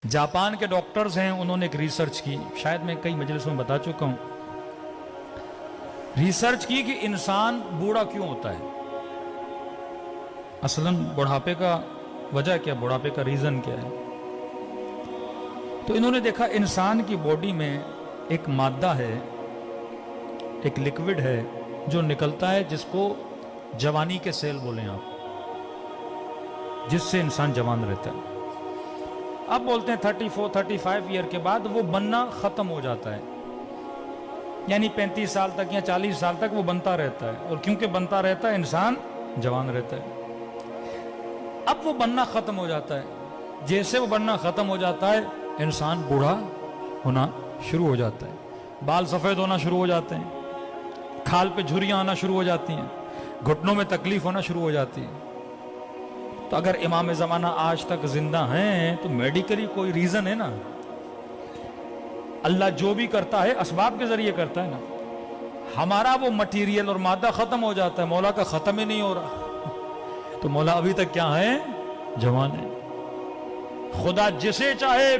Japan के doctors हैं, उन्होंने एक रिसर्च की, शायद मैं कई मजलिसों में बता चुका हूं। रिसर्च की कि इंसान बूढ़ा क्यों होता है, असलन बुढ़ापे का वजह क्या, बुढ़ापे का रीजन क्या है। तो इन्होंने देखा इंसान की बॉडी में एक मादा है, एक लिक्विड है जो निकलता है, जिसको जवानी के सेल बोलें आप, जिससे इंसान जवान रहता है। अब बोलते हैं 34-35 ईयर के बाद वो बनना खत्म हो जाता है, यानी 35 साल तक या 40 साल तक वो बनता रहता है, और क्योंकि बनता रहता है इंसान जवान रहता है। अब वो बनना खत्म हो जाता है, जैसे वो बनना खत्म हो जाता है इंसान बूढ़ा होना शुरू हो जाता है, बाल सफेद होना शुरू हो जाते हैं, खाल पे झुर्रियां आना शुरू हो जाती हैं, घुटनों में तकलीफ होना शुरू हो जाती है। तो अगर इमाम ज़माना आज तक जिंदा हैं तो मेडिकली कोई रीजन है ना। अल्लाह जो भी करता है असबाब के जरिए करता है ना। हमारा वो मटीरियल और मादा खत्म हो जाता है, मौला का खत्म ही नहीं हो रहा। तो मौला अभी तक क्या है, जवान है। खुदा जिसे चाहे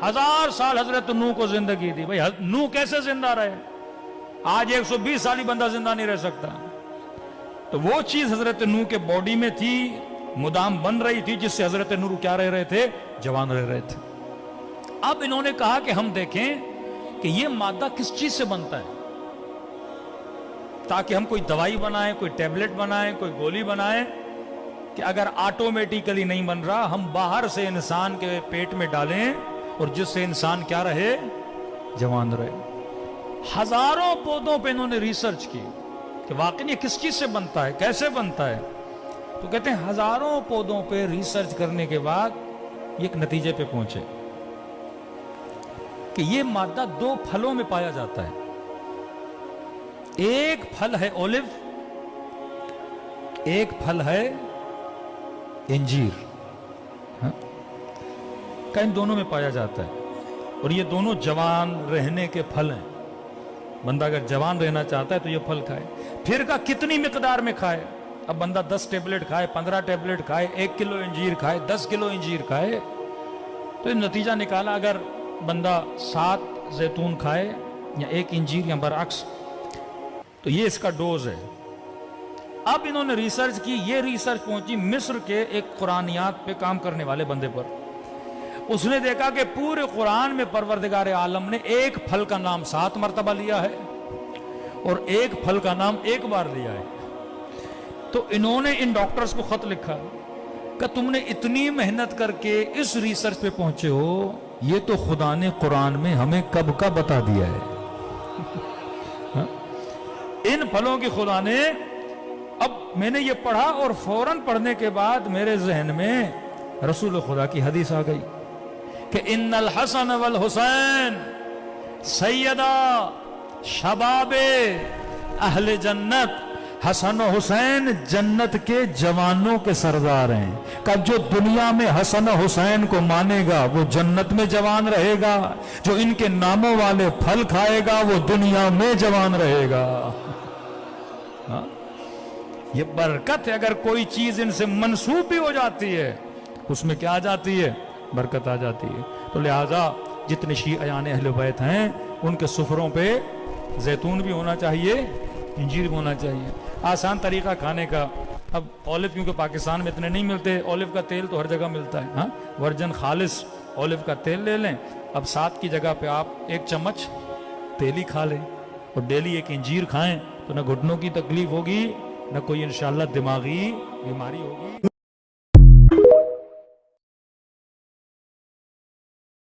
1000 साल हजरत नूह को जिंदगी दी, भाई नूह कैसे जिंदा रहे, आज 120 साल ही बंदा जिंदा नहीं रह सकता। तो वो चीज हजरत नूह के बॉडी में थी, मुदाम बन रही थी, जिससे हजरत नूह क्या रह रहे थे, जवान रह रहे थे। अब इन्होंने कहा कि हम देखें कि ये मादा किस चीज से बनता है, ताकि हम कोई दवाई बनाए, कोई टैबलेट बनाए, कोई गोली बनाए, कि अगर ऑटोमेटिकली नहीं बन रहा, हम बाहर से इंसान के पेट में डालें और जिससे इंसान क्या रहे, जवान रहे। हजारों पौधों पे इन्होंने रिसर्च की कि वाकई ये किस चीज से बनता है, कैसे बनता है। तो कहते हैं हजारों पौधों पे रिसर्च करने के बाद ये एक नतीजे पे पहुंचे कि ये मादा 2 फलों में पाया जाता है। एक फल है ओलिव, एक फल है इंजीर। का इन दोनों में पाया जाता है, और ये दोनों जवान रहने के फल हैं। बंदा अगर जवान रहना चाहता है तो ये फल खाए। फिर का कितनी मिकदार में खाए। अब बंदा 10 टेबलेट खाए, 15 टेबलेट खाए, 1 किलो इंजीर खाए, 10 किलो इंजीर खाए, तो नतीजा निकाला अगर बंदा 7 जैतून खाए या 1 इंजीर या बरअक्स, तो ये इसका डोज है। अब इन्होंने रिसर्च की, ये रिसर्च पहुंची मिस्र के एक कुरानियात पे काम करने वाले बंदे पर। उसने देखा कि पूरे कुरान में परवरदिगार आलम ने एक फल का नाम 7 मरतबा लिया है और एक फल का नाम 1 बार लिया है। तो इन्होंने इन डॉक्टर्स को खत लिखा कि तुमने इतनी मेहनत करके इस रिसर्च पे पहुंचे हो, ये तो खुदा ने कुरान में हमें कब का बता दिया है। इन फलों की खुदा ने, अब मैंने ये पढ़ा और फौरन पढ़ने के बाद मेरे जहन में रसूल खुदा की हदीस आ गई कि इन्नल हसन वल हुसैन सैयदा शबाबे अहले जन्नत। हसन और हुसैन जन्नत के जवानों के सरदार हैं। कब जो दुनिया में हसन और हुसैन को मानेगा वो जन्नत में जवान रहेगा, जो इनके नामों वाले फल खाएगा वो दुनिया में जवान रहेगा। हाँ? ये बरकत है। अगर कोई चीज इनसे मंसूब भी हो जाती है, उसमें क्या आ जाती है, बरकत आ जाती है। तो लिहाजा जितने शीआयान अहले बैत हैं उनके सुफरों पे जैतून भी होना चाहिए, इंजीर भी होना चाहिए। आसान तरीका खाने का। अब ऑलिव क्योंकि पाकिस्तान में इतने नहीं मिलते, ऑलिव का तेल तो हर जगह मिलता है। हाँ, वर्जन खालिस ऑलिव का तेल ले लें। अब 7 की जगह पे आप 1 चम्मच तेल ही खा लें और डेली 1 इंजीर खाएं, तो ना घुटनों की तकलीफ होगी, ना कोई इंशाल्लाह दिमागी बीमारी होगी।